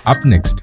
Up next.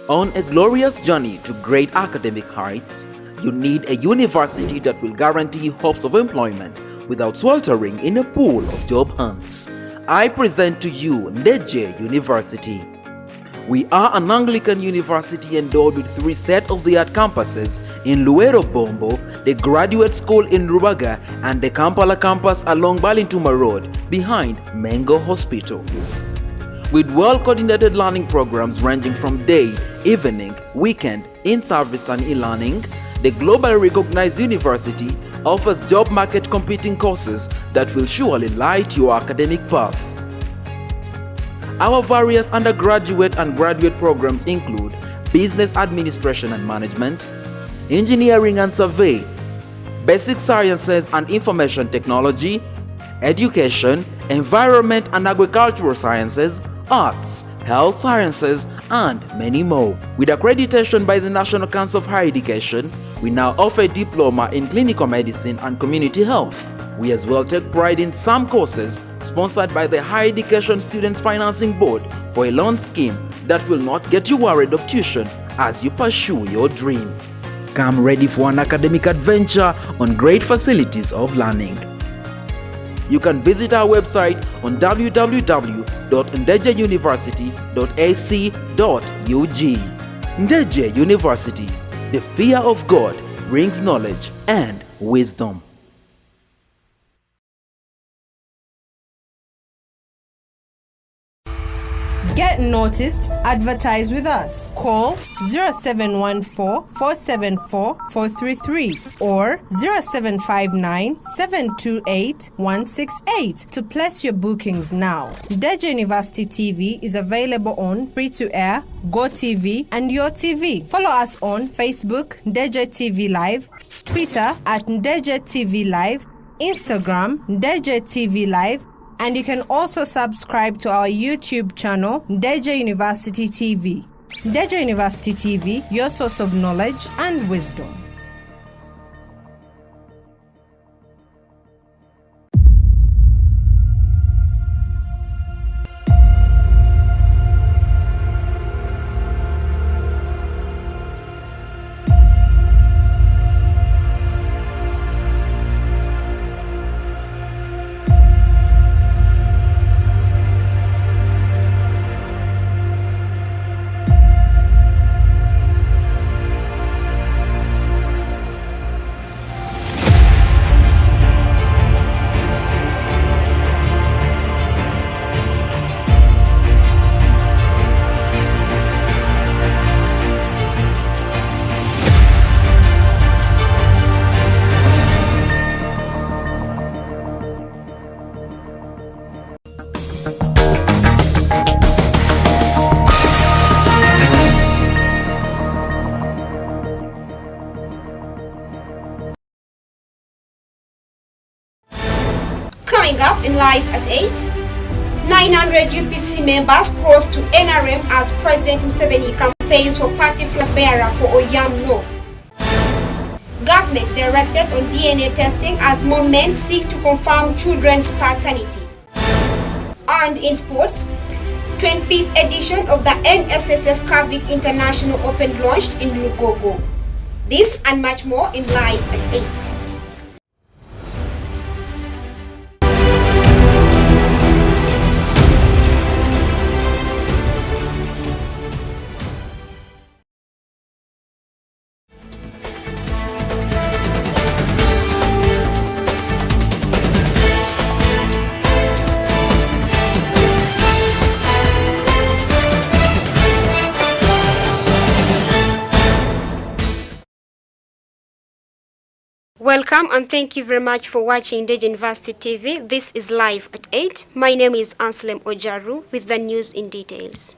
On a glorious journey to great academic heights, you need a university that will guarantee hopes of employment without sweltering in a pool of job hunts. I present to you Ndejje University. We are an Anglican university endowed with 3 state-of-the-art campuses in Luero Bombo, the Graduate School in Rubaga, and the Kampala campus along Balintuma Road behind Mengo Hospital. With well-coordinated learning programs ranging from day, evening, weekend, in-service and e-learning, the globally recognized university offers job market competing courses that will surely light your academic path. Our various undergraduate and graduate programs include Business Administration and Management, Engineering and Survey, Basic Sciences and Information Technology, Education, Environment and Agricultural Sciences, Arts, Health Sciences, and many more. With accreditation by the National Council of Higher Education, we now offer a diploma in clinical medicine and community health. We as well take pride in some courses sponsored by the Higher Education Students Financing Board for a loan scheme that will not get you worried of tuition as you pursue your dream. Come ready for an academic adventure on great facilities of learning. You can visit our website on www.ndejjeuniversity.ac.ug. Ndejje University, the fear of God brings knowledge and wisdom. Get noticed, advertise with us. Call 0714-474-433 or 0759-728-168 to place your bookings now. Ndejje University TV is available on free-to-air, GoTV, and Your TV. Follow us on Facebook, Ndejje TV Live, Twitter at Ndejje TV Live, Instagram, Ndejje TV Live, and you can also subscribe to our YouTube channel, Ndejje University TV. Ndejje University TV, your source of knowledge and wisdom. Coming up in Live at 8, 900 UPC members cross to NRM as President Museveni campaigns for party flag bearer for Oyam North. Government directed on DNA testing as more men seek to confirm children's paternity. And in sports, 25th edition of the NSSF Kavik International Open launched in Lugogo. This and much more in Live at 8. Welcome and thank you very much for watching Ndejje University TV. This is Live at 8. My name is ANSLEM OJARU with the news in details.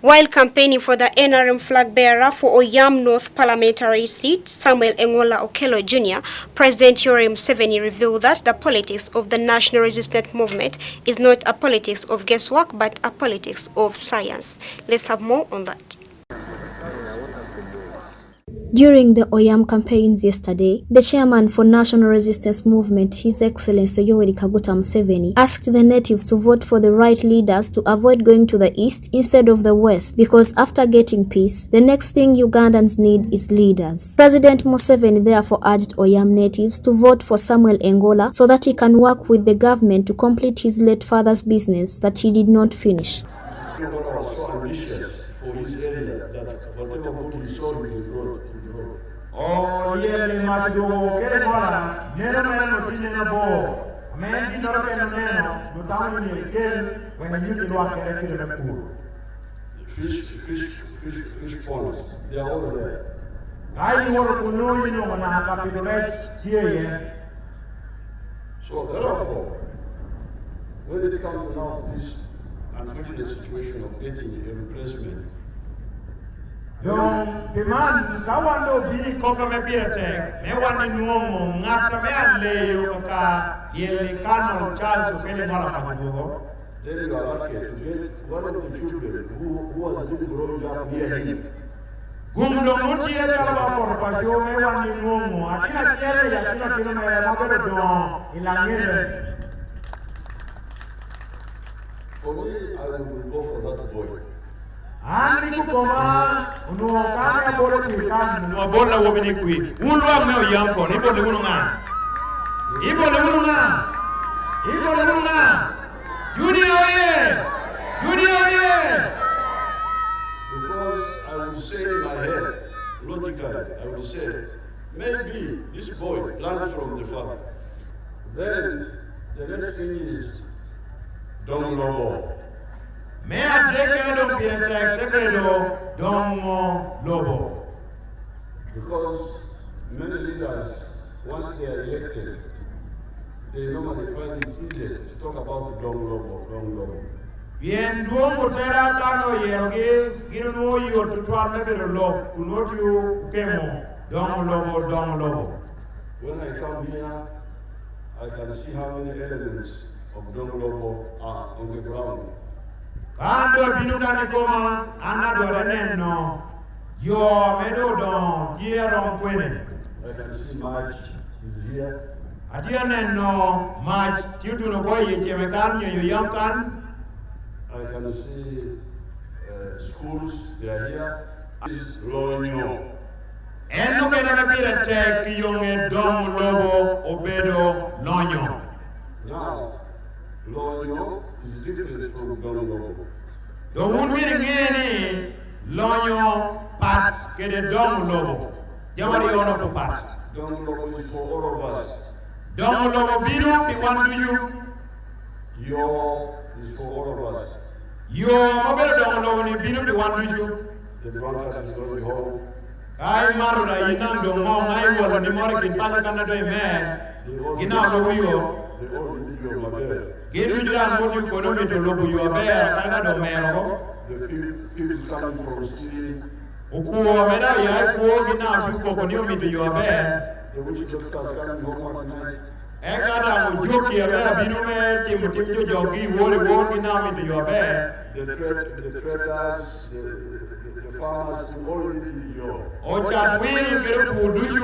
While campaigning for the NRM flag bearer for Oyam North parliamentary seat, Samuel Engola Okello Jr., President Yoweri Museveni revealed that the politics of the national resistance movement is not a politics of guesswork but a politics of science. Let's have more on that. During the Oyam campaigns yesterday, the chairman for National Resistance Movement, His Excellency Yoweri Kaguta Museveni, asked the natives to vote for the right leaders to avoid going to the east instead of the west, because after getting peace, the next thing Ugandans need is leaders. President Museveni therefore urged Oyam natives to vote for Samuel Engola so that he can work with the government to complete his late father's business that he did not finish. Engola was so ambitious for his area that whatever good he saw, he brought. Oh, yeah, le majo, kere bola, neno no tinye bo. Men di no kere neno, do tamu ni ken when you do work at the pool. Fish ponds, they are all there. I want to know you know na capitalize here. So therefore, when it comes to now this unfortunate situation of getting a replacement. Yung piman kawando bini koka me pirate me wani nuomo ngata me aleyo ka yele Colonel Charles Okele mara pajugo. Then you are lucky to get one of the children who has been growing up near him. Gumdo muti ya jaba por pajugo me wani nuomo atina tiere ya tina kilo me ya mabere don ilangele. For me, I will go for that boy. Ani kukoma unuokana bolo kuikani nuobola wobini kui ulwa meo yampo nipo le ununga Judy oye because I would say in my head logically I would say maybe this boy learns from the father. Then the next thing is don't know. Me a decade lobo. Because many leaders, once they are elected, they normally find it easier to talk about Dong Lobo. Bien duomo tera kano yeroge gino no yo to twa mebero lo kunotu kemo Dong Lobo. When I come here, I can see how many elements of Dong Lobo are on the ground. Kando binukane koma anadore neno yo medo don yeron kwene. I can see March is here. Atia neno March tiutu no boy yechewe kan yo yamkan. I can see schools, they are here. This is Lonyo. Eno kena mepira tek yonge Dong Lobo obedo Lonyo. Now, Lonyo is different from Dong Lobo. The one we again Lonyo pat get a Dong Lobo. Jamari ono to pat. Dong Lobo is for all of us. Dong Lobo bidu we want to you. Yo is for all of us. Yo mobile Dong Lobo ni bidu we want to you. The drunkard is going home. Kai marura inang do mo ngai wolo ni more kin pan kana do me. Gina lo wiyo. They all need your mother. Get juran mo ko no to lobo yo be kana do mero. The field coming from sea. Ukuo meda ya ko gina su ko ni mi to yo be. The witch doctors coming home at night. Ekada mo joki ya binu me tim jogi wo gina mi to yo be. The traders, the farmers who already yo. Ocha will get produce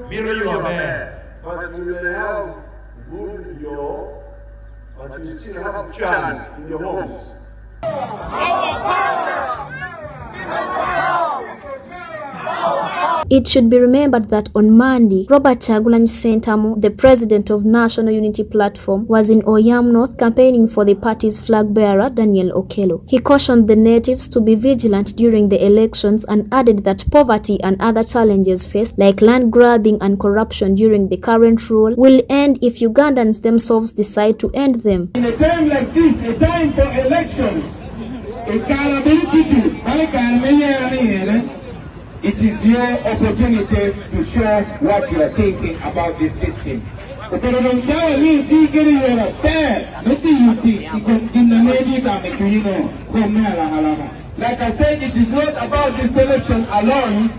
miro yo be. But you may have good yo, but you still have chance in your homes. It should be remembered that on Monday, Robert Kyagulanyi Ssentamu, the president of National Unity Platform, was in Oyam North campaigning for the party's flag bearer, Daniel Okello. He cautioned the natives to be vigilant during the elections and added that poverty and other challenges faced, like land grabbing and corruption during the current rule, will end if Ugandans themselves decide to end them. In a time like this, a time for elections, it is your opportunity to show what you are thinking about this system. Like I said, it is not about this election alone.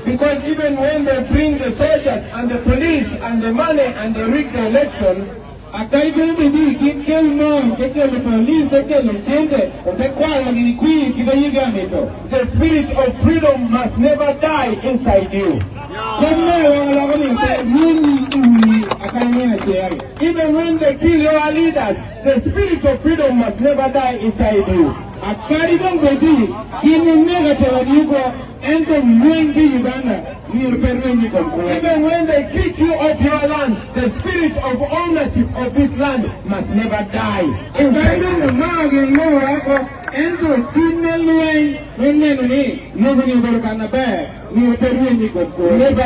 Because even when they bring the soldiers and the police and the money and they rig the election, the spirit of freedom must never die inside you. Even when they kill your leaders, the spirit of freedom must never die inside you. Even when they kick you off your land, the spirit of ownership of this land must never die. Never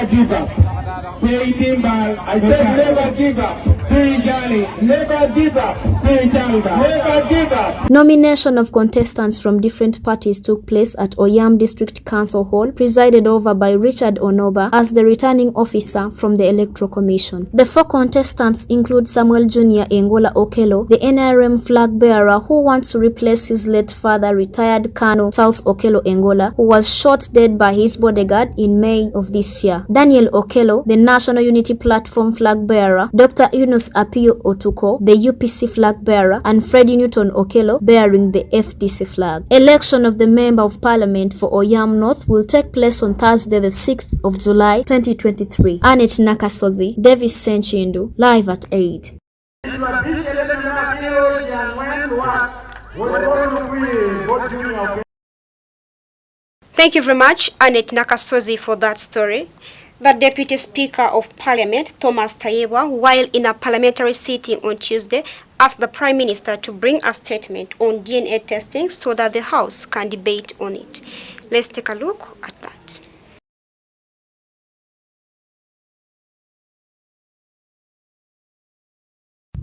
give up. I said never give up. Never give up. Never give up. Nomination of contestants from different parties took place at Oyam District Council Hall, presided over by Richard Onoba as the returning officer from the Electoral Commission. The 4 contestants include Samuel Jr. Engola Okello, the NRM flag bearer who wants to replace his late father, retired Colonel Charles Okello Engola, who was shot dead by his bodyguard in May of this year. Daniel Okello, the National Unity Platform flag bearer, Dr. Yunus Apio Otuko, the UPC flag bearer, and Freddie Newton Okello bearing the FDC flag. Election of the Member of Parliament for Oyam North will take place on Thursday, the 6th of July, 2023. Annette Nakasozi, Davis Senchindu, live at 8. Thank you very much, Annette Nakasozi, for that story. The Deputy Speaker of Parliament, Thomas Tayebwa, while in a parliamentary sitting on Tuesday, asked the Prime Minister to bring a statement on DNA testing so that the House can debate on it. Let's take a look at that.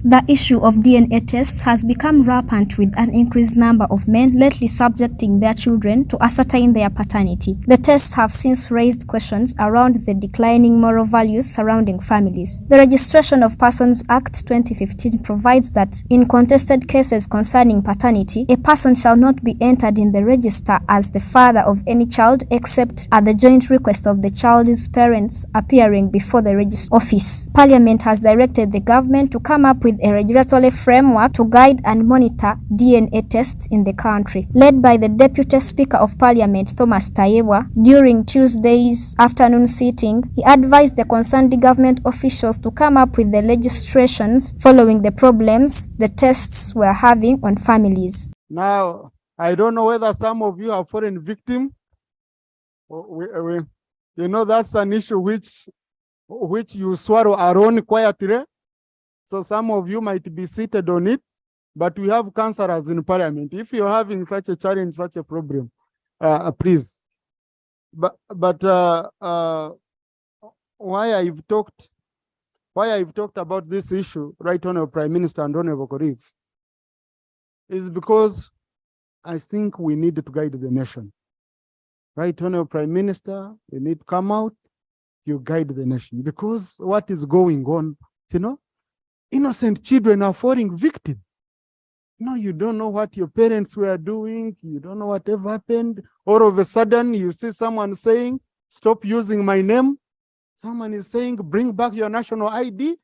The issue of DNA tests has become rampant, with an increased number of men lately subjecting their children to ascertain their paternity. The tests have since raised questions around the declining moral values surrounding families. The Registration of Persons Act 2015 provides that in contested cases concerning paternity, a person shall not be entered in the register as the father of any child except at the joint request of the child's parents appearing before the registry office. Parliament has directed the government to come up with a regulatory framework to guide and monitor DNA tests in the country. Led by the Deputy Speaker of Parliament, Thomas Tayebwa, during Tuesday's afternoon sitting, he advised the concerned government officials to come up with the legislations following the problems the tests were having on families. Now, I don't know whether some of you are foreign victims. You know, that's an issue which you swallow alone quietly. So some of you might be seated on it, but we have councillors in Parliament. If you're having such a challenge, such a problem, please. But why I've talked about this issue, Right Honourable Prime Minister and Honourable colleagues, is because I think we need to guide the nation. Right Honourable Prime Minister, you need to come out, you guide the nation, because what is going on, you know, innocent children are falling victim. No, you don't know what your parents were doing. You don't know whatever happened. All of a sudden, you see someone saying, stop using my name. Someone is saying, bring back your national ID.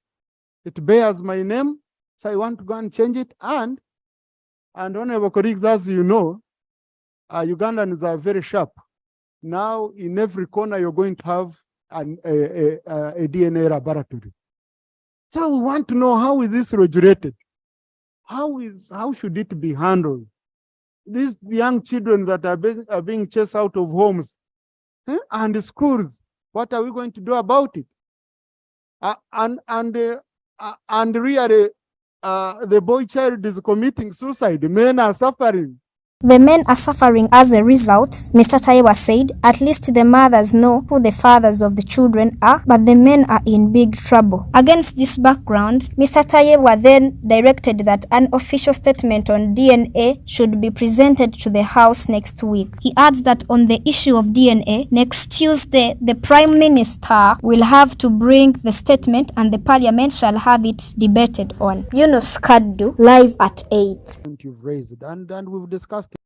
It bears my name. So I want to go and change it. And honorable colleagues, as you know, Ugandans are very sharp. Now, in every corner, you're going to have a DNA laboratory. So we want to know, how is this regulated? How should it be handled? These young children that are being chased out of homes and schools, what are we going to do about it? And really, the boy child is committing suicide. Men are suffering. The men are suffering as a result, Mr. Tayewa said. At least the mothers know who the fathers of the children are, but the men are in big trouble. Against this background, Mr. Tayewa then directed that an official statement on DNA should be presented to the House next week. He adds that on the issue of DNA, next Tuesday, the Prime Minister will have to bring the statement and the Parliament shall have it debated on. Yunus Kaddu, live at 8. You've raised and we've discussed it.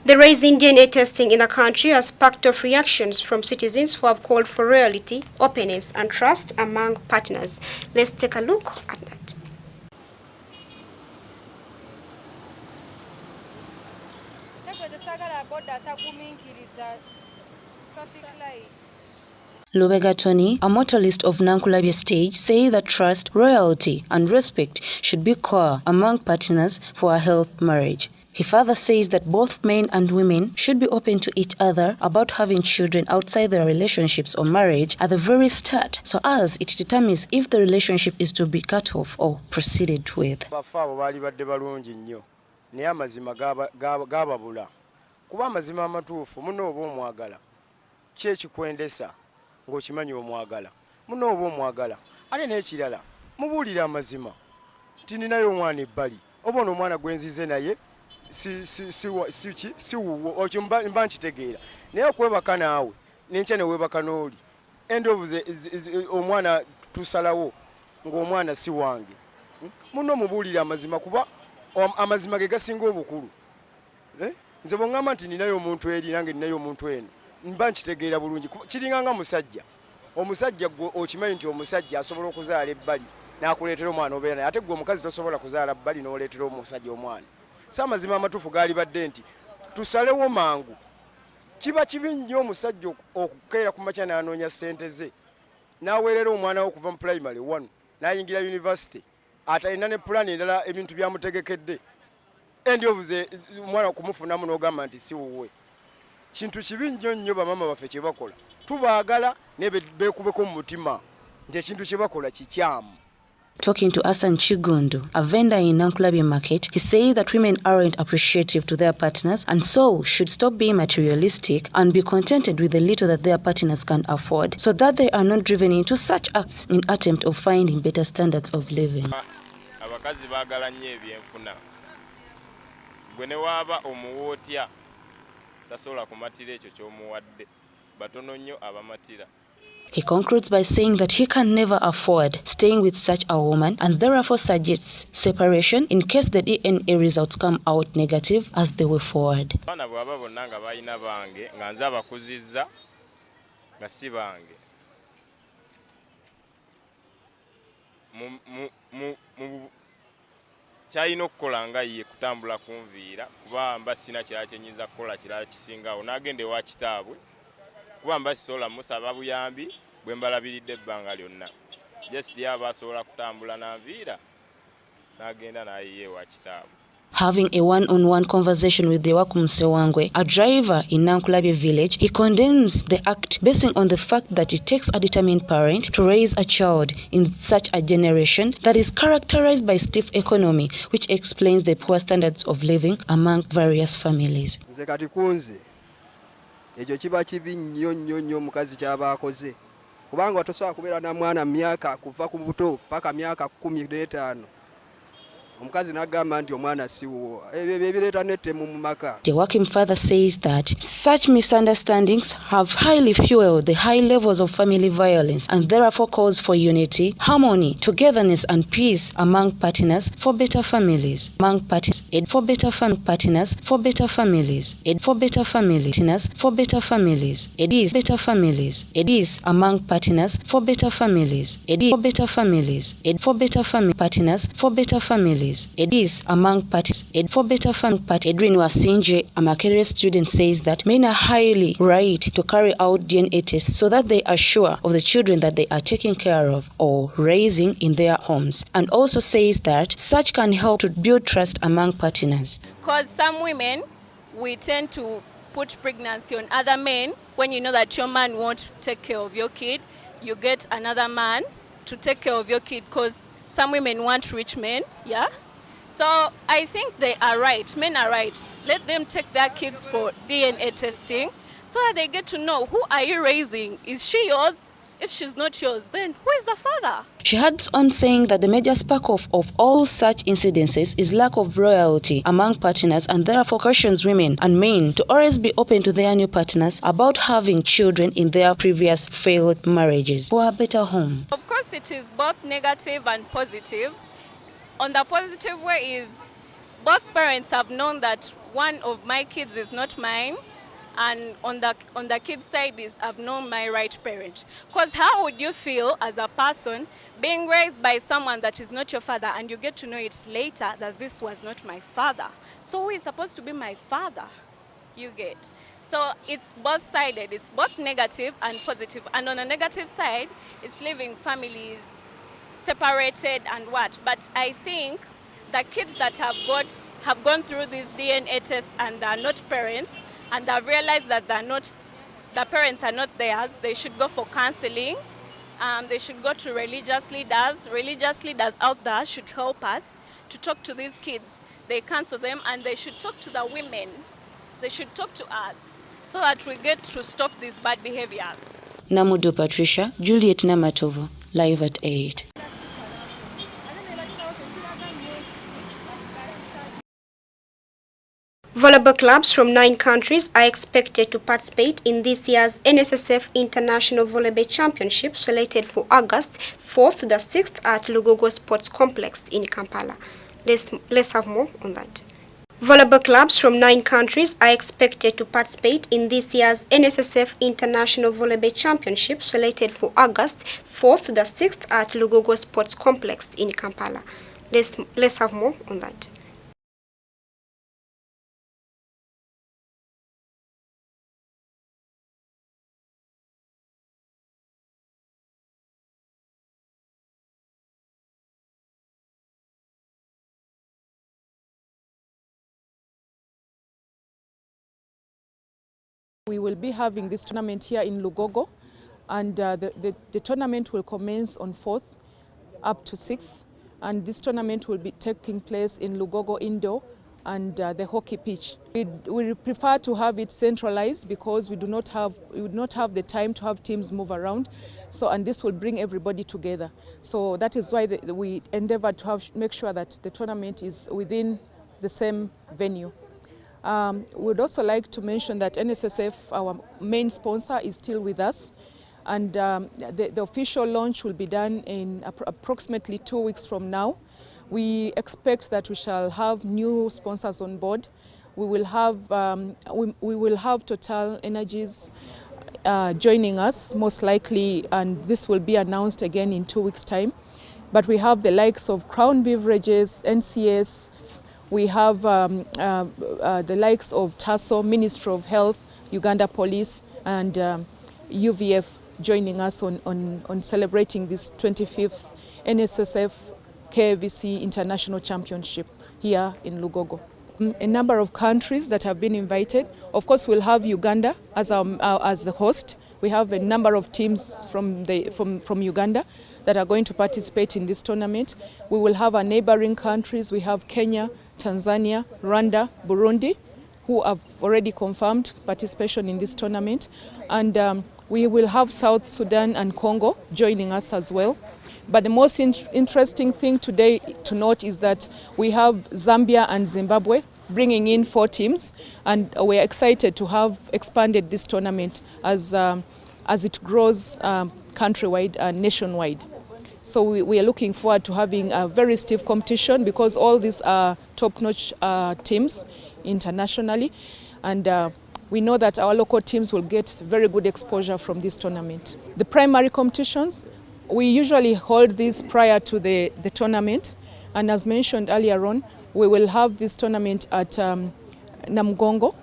The rise in DNA testing in the country has sparked off reactions from citizens who have called for loyalty, openness, and trust among partners. Let's take a look at that. Lubega Tony, a motorist of Nankulabye stage, say that trust, loyalty, and respect should be core among partners for a healthy marriage. He further says that both men and women should be open to each other about having children outside their relationships or marriage at the very start, so as it determines if the relationship is to be cut off or proceeded with. Ng'okimanyi omwagala muno oba omwagala ate n'ekirala mubuulira amazima nti ninayo omwana ebbali oba ono omwana gwenzize naye si wuwo okyo mba nkitegeera naye okwebaka naawe n'enkya ne weebaka n'oli endovu omwana tusalawo ng'omwana si wange muno mubuulira amazima kuba amazima ge gasinga obukulu nze bw'oŋŋamba nti ninayo omuntu eri nange ninayo omuntu eno mba nkitegeera bulungi kiringanga musajja omusajja gwe okimanyi nti omusajja asobola okuzaala ebbali n'akuleetera omwana obeera naye ate gwe omukazi tosobola kuzaala bbali n'oleetera omusajja omwana si amazima amatuufu gaali badde nti tusalewo mangu kiba kibi nnyo omusajja okukeera ku makya n'anoonya ssente ze n'aweerera omwana we okuva mu pulayimale 1 n'ayingira yunivasite atalina ne pulaani endala ebintu byamutegekedde endyovu omwana okumufunamu n'ogamba nti si wuwe kintu kibi nnyo nnyo bamama baffe kye bakola tubaagala ne beekubeko mu mutima nti ekintu kye bakola kikyamu. Talking to Asan Chigundu, a vendor in Nankulabye market, he says that women aren't appreciative to their partners and so should stop being materialistic and be contented with the little that their partners can afford, so that they are not driven into such acts in attempt of finding better standards of living. Abakazi baagala nnyo ebyenfuna. Gwe ne waaba omuwootya tasobola kumatira ekyo ky'omuwadde batono nnyo abamatira. He concludes by saying that he can never afford staying with such a woman and therefore suggests separation in case the DNA results come out negative as they way forward. Abaana bw'aba bonna nga balina bange nga nze abakuzizza nga si bange. Kyalina okukola nga ye kutambula kunviira kuba mba sina kirala kye nnyinza kukola kirala kisingawo n'agenda ewa kitaabwe kuba mba sisobola musaba buyambi bwe mbalabiridde ebbanga lyonna just yaba asobola kutambula n'anviira n'agenda naye ewa kitaabwe. Having a one-on-one conversation with Dewakum Sewangwe, a driver in Nankulabye village, he condemns the act basing on the fact that it takes a determined parent to raise a child in such a generation that is characterized by stiff economy, which explains the poor standards of living among various families. Ekyo kiba kibi nnyo nnyo nnyo omukazi kyaba akoze kubanga tosobola kubeera na mwana myaka kuva ku buto paka myaka 15 omukazi n'agamba nti omwana si wuwo ebireeta n'ettemu mu maka. The working father says that such misunderstandings have highly fueled the high levels of family violence and therefore calls for unity, harmony, togetherness and peace among partners for better families. Among partners for better partners for better families. For better families for better families. It is better families. It is among partners for better families. It is for better families. It for better family partners for better families. It is among parties for better family party. Edwin Wasinje, a Makerere student, says that men are highly right to carry out DNA tests so that they are sure of the children that they are taking care of or raising in their homes, and also says that such can help to build trust among partners. Because some women, we tend to put pregnancy on other men. When you know that your man won't take care of your kid, you get another man to take care of your kid, because some women want rich men, yeah? So I think they are right. Men are right. Let them take their kids for DNA testing so that they get to know, who are you raising? Is she yours? If she's not yours, then who is the father? She had on saying that the major spark of all such incidences is lack of loyalty among partners, and therefore cautions women and men to always be open to their new partners about having children in their previous failed marriages for a better home. Of course, it is both negative and positive. On the positive way is both parents have known that one of my kids is not mine, and on the kid's side is I've known my right parent. Because how would you feel as a person being raised by someone that is not your father, and you get to know it later that this was not my father? So who is supposed to be my father? You get. So it's both-sided. It's both negative and positive. And on the negative side, it's leaving families separated and what. But I think the kids that have gone through these DNA tests and are not parents, and have realized that the parents are not theirs, they should go for counseling. They should go to religious leaders. Religious leaders out there should help us to talk to these kids. They counsel them, and they should talk to the women. They should talk to us so that we get to stop these bad behaviors. Namudu Patricia, Juliet Namatovo, live at 8. Volleyball clubs from 9 countries are expected to participate in this year's NSSF International Volleyball Championship, slated for August 4th to the 6th at Lugogo Sports Complex in Kampala. Let's have more on that. Volleyball clubs from 9 countries are expected to participate in this year's NSSF International Volleyball Championship, slated for August 4th to the 6th at Lugogo Sports Complex in Kampala. Let's have more on that. We will be having this tournament here in Lugogo, and the tournament will commence on 4th up to 6th, and this tournament will be taking place in Lugogo Indoor and the hockey pitch. We prefer to have it centralized because we would not have the time to have teams move around, and this will bring everybody together. So that is why we endeavor to make sure that the tournament is within the same venue. We would also like to mention that NSSF, our main sponsor, is still with us, and the official launch will be done in approximately 2 weeks from now. We expect that we shall have new sponsors on board. We will have Total Energies joining us most likely, and this will be announced again in 2 weeks' time. But we have the likes of Crown Beverages, NCS. We have the likes of TASO, Ministry of Health, Uganda Police, and UVF joining us on celebrating this 25th NSSF KVC International Championship here in Lugogo. A number of countries that have been invited. Of course, we'll have Uganda as the host. We have a number of teams from Uganda that are going to participate in this tournament. We will have our neighboring countries. We have Kenya, Tanzania, Rwanda, Burundi, who have already confirmed participation in this tournament. And we will have South Sudan and Congo joining us as well. But the most interesting thing today to note is that we have Zambia and Zimbabwe bringing in 4 teams, and we're excited to have expanded this tournament as it grows countrywide and nationwide. So we are looking forward to having a very stiff competition because all these are top-notch teams internationally, and we know that our local teams will get very good exposure from this tournament. The primary competitions, we usually hold these prior to the tournament, and as mentioned earlier on, we will have this tournament at Namugongo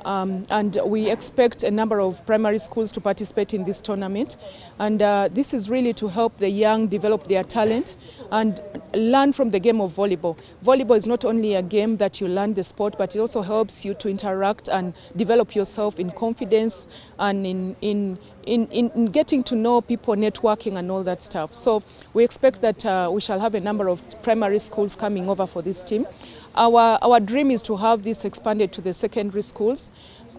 And we expect a number of primary schools to participate in this tournament. And this is really to help the young develop their talent and learn from the game of volleyball. Volleyball is not only a game that you learn the sport, but it also helps you to interact and develop yourself in confidence and in getting to know people, networking and all that stuff. So we expect that we shall have a number of primary schools coming over for this team. Our dream is to have this expanded to the secondary schools,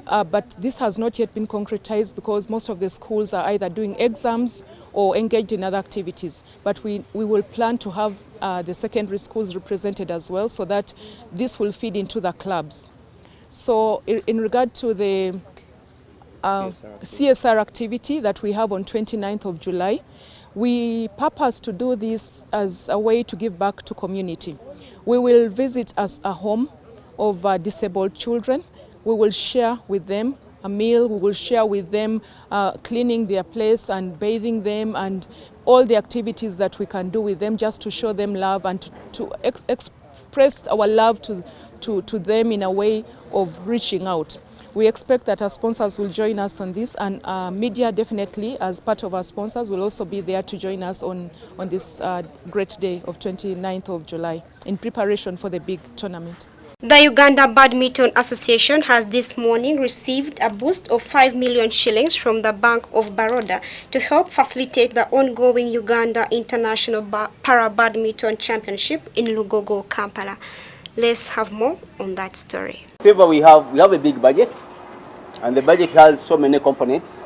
but this has not yet been concretized because most of the schools are either doing exams or engaged in other activities. But we will plan to have the secondary schools represented as well, so that this will feed into the clubs. So in regard to the CSR activity that we have on 29th of July, we purpose to do this as a way to give back to community. We will visit as a home of disabled children. We will share with them a meal. We will share with them cleaning their place and bathing them and all the activities that we can do with them just to show them love and to express our love to them in a way of reaching out. We expect that our sponsors will join us on this, and media definitely, as part of our sponsors, will also be there to join us on this great day of 29th of July in preparation for the big tournament. The Uganda Badminton Association has this morning received a boost of 5 million shillings from the Bank of Baroda to help facilitate the ongoing Uganda International Para Badminton Championship in Lugogo, Kampala. Let's have more on that story. Whatever we have a big budget, and the budget has so many components,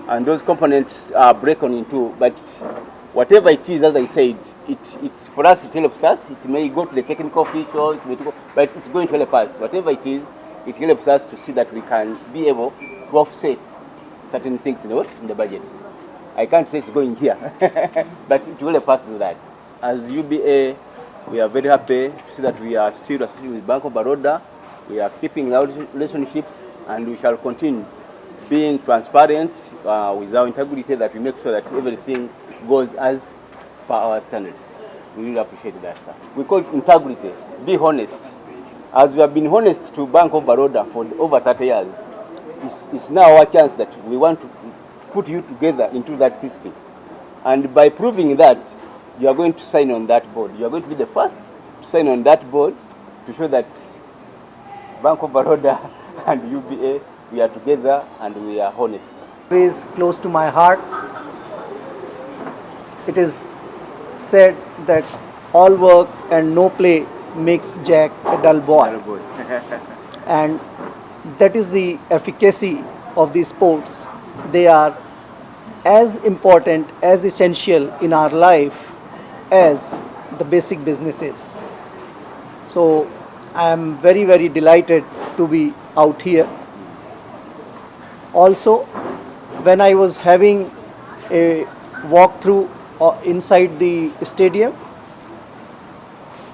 and those components are broken into. But whatever it is, as I said, for us it helps us. It may go to the technical official, but it's going to help us. Whatever it is, it helps us to see that we can be able to offset certain things in the budget. I can't say it's going here, but it will help us do that. As UBA, we are very happy to see that we are still associated with Bank of Baroda. We are keeping our relationships, and we shall continue being transparent with our integrity, that we make sure that everything goes as per our standards. We really appreciate that, sir. We call it integrity. Be honest. As we have been honest to Bank of Baroda for over 30 years, it's now our chance that we want to put you together into that system. And by proving that, you are going to sign on that board. You are going to be the first to sign on that board to show that Bank of Baroda and UBA, we are together and we are honest. It is close to my heart. It is said that all work and no play makes Jack a dull boy. And that is the efficacy of these sports. They are as important, as essential in our life as the basic businesses. So I am very, very delighted to be out here. Also, when I was having a walkthrough inside the stadium,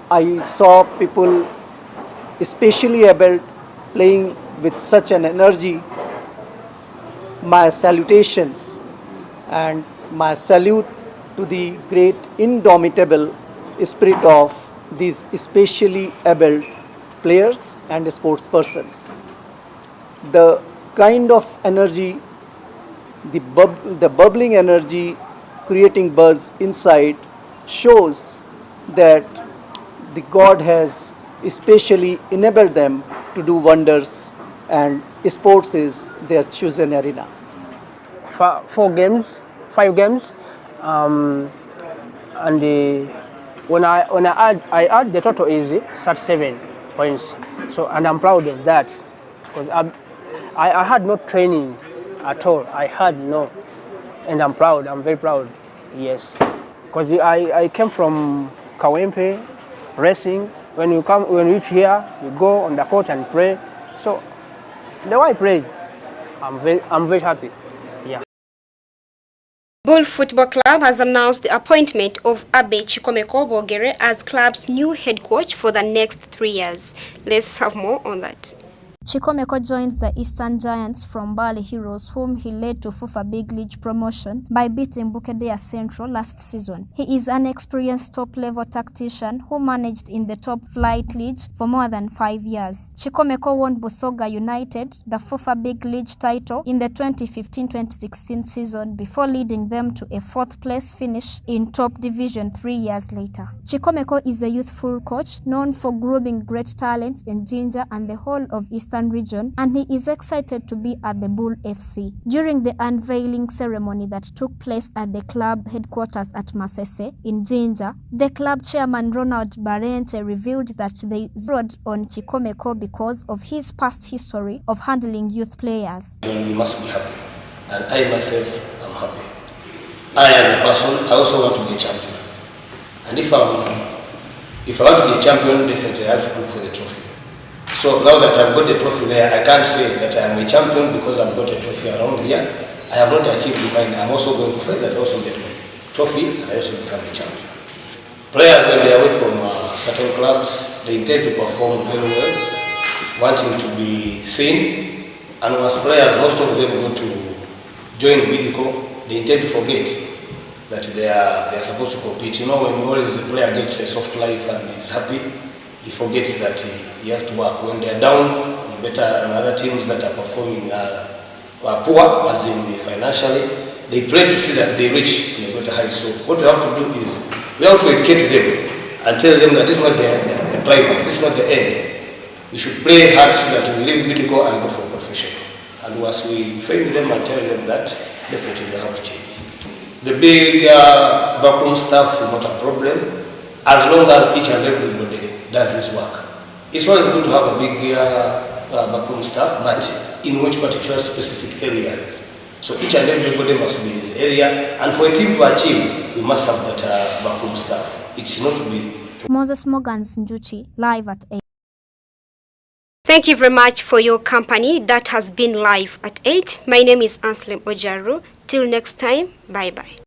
I saw people, especially able, playing with such an energy. My salutations and my salute to the great indomitable spirit of these especially able players and sports persons. The kind of energy, the bubbling energy creating buzz inside shows that the God has especially enabled them to do wonders, and sports is their chosen arena. 5 games, and when I add the total is 37 points. So, and I'm proud of that, because I had no training at all. I had no, and I'm proud. I'm very proud. Yes, because I came from Kawempe racing. When you reach here, you go on the court and pray. So the way I pray, I'm very happy. Yeah. Bull Football Club has announced the appointment of Abe Chikomeko Bogere as club's new head coach for the next 3 years. Let's have more on that. Chikomeko joins the Eastern Giants from Bali Heroes, whom he led to FUFA Big League promotion by beating Bukedea Central last season. He is an experienced top-level tactician who managed in the top flight league for more than 5 years. Chikomeko won Busoga United the FUFA Big League title in the 2015-2016 season before leading them to a 4th place finish in top division 3 years later. Chikomeko is a youthful coach known for grooming great talents in Jinja and the whole of Eastern region, and he is excited to be at the Bull FC. During the unveiling ceremony that took place at the club headquarters at Masese in Jinja, the club chairman Ronald Barente revealed that they zeroed on Chikomeko because of his past history of handling youth players. We must be happy, and I myself am happy. I as a person, I also want to be a champion, and if I want to be a champion, definitely I have to look for the trophy. So now that I've got the trophy there, I can't say that I am a champion because I've got a trophy around here. I have not achieved mine. I'm also going to fight that I also get my trophy and I also become a champion. Players, when they are away from certain clubs, they intend to perform very well, wanting to be seen. And as players, most of them go to join Bidco, they intend to forget that they are supposed to compete. You know, when always a player gets a soft life and is happy, he forgets that he has to work. When they are down, better and other teams that are performing are poor, as in financially, they pray to see that they reach in a better height. So what we have to do is, we have to educate them and tell them that this is not the climax, this is not the end. We should play hard so that we leave medical and go for professional. And once we train them and tell them that, definitely they have to change. The big backroom staff is not a problem, as long as each and everybody does his work. It's always good to have a big backroom staff, but in which particular specific areas. So each and everybody must be in his area, and for a team to achieve, we must have that backroom staff. It's not to be. Moses Morgan's Njuchi, live at 8. Thank you very much for your company. That has been Live at 8. My name is ANSLEM OJARU. Till next time, bye-bye.